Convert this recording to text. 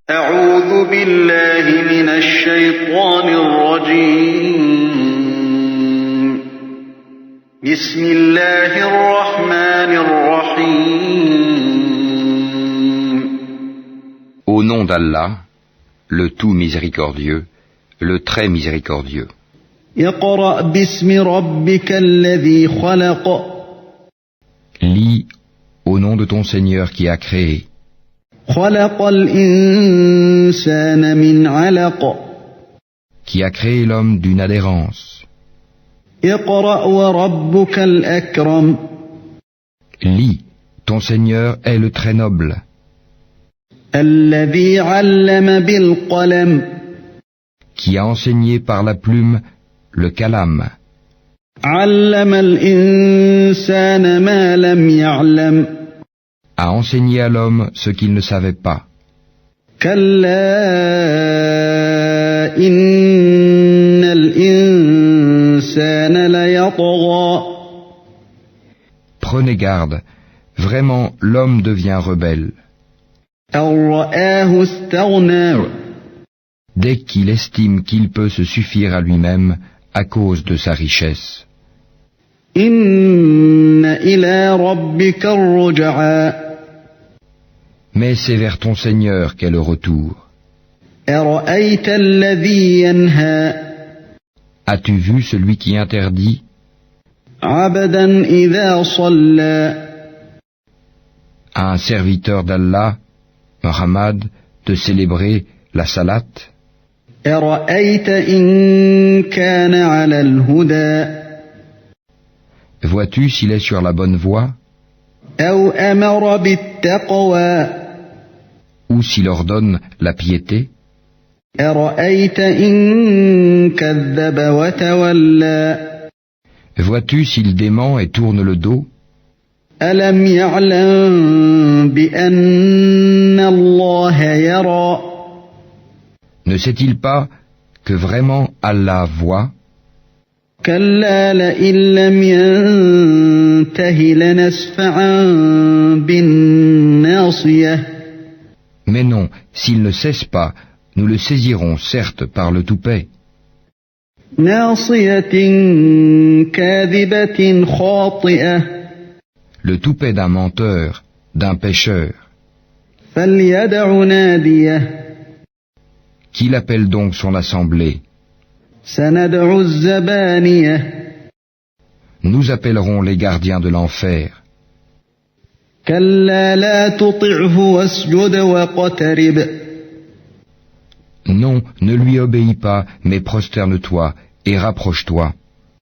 أعوذ بالله من الشيطان الرجيم. بسم الله الرحمن الرحيم. Au nom d'Allah, le tout miséricordieux, le très miséricordieux. اقرأ باسم ربك الذي خلق. Lis au nom de ton Seigneur qui a créé. خلق الإنسان من علق. Qui a créé l'homme d'une adhérence. اقرأ وربك الأكرم. Lis, ton Seigneur est le très noble. الذي علم بالقلم. Qui a enseigné par la plume le kalam. علم الإنسان ما لم يعلم. A enseigné à l'homme ce qu'il ne savait pas. كلا إن الإنسان ليطغى. Prenez garde, vraiment l'homme devient rebelle. أن رآه استغنى. Dès qu'il estime qu'il peut se suffire à lui-même à cause de sa richesse. إن إلى ربك الرجعى. Mais c'est vers ton Seigneur qu'est le retour. أرأيت الذي ينهى. As-tu vu celui qui interdit, عبدا إذا صلى. à un serviteur d'Allah, Muhammad, de célébrer la salat? أرأيت إن كان على الهدى. Vois-tu s'il est sur la bonne voie, أو أمر بالتقوى. ou s'il ordonne la piété? أرأيت إن كذب وتولى. Vois-tu s'il dément et tourne le dos? ألم يعلم بأن الله يرى. Ne sait-il pas que vraiment Allah voit? كلا لئن لم ينته لنسفعا بالناصية. Mais non, s'il ne cesse pas, nous le saisirons certes par le toupet. ناصية كاذبة خاطئة. Le toupet d'un menteur, d'un pécheur. فليدع ناديه. Qu'il appelle donc son assemblée? سندع الزبانية. Nous appellerons les gardiens de l'enfer. كلا لا تطعه واسجد واقترب. Non, ne lui obéis pas, mais prosterne-toi et rapproche-toi.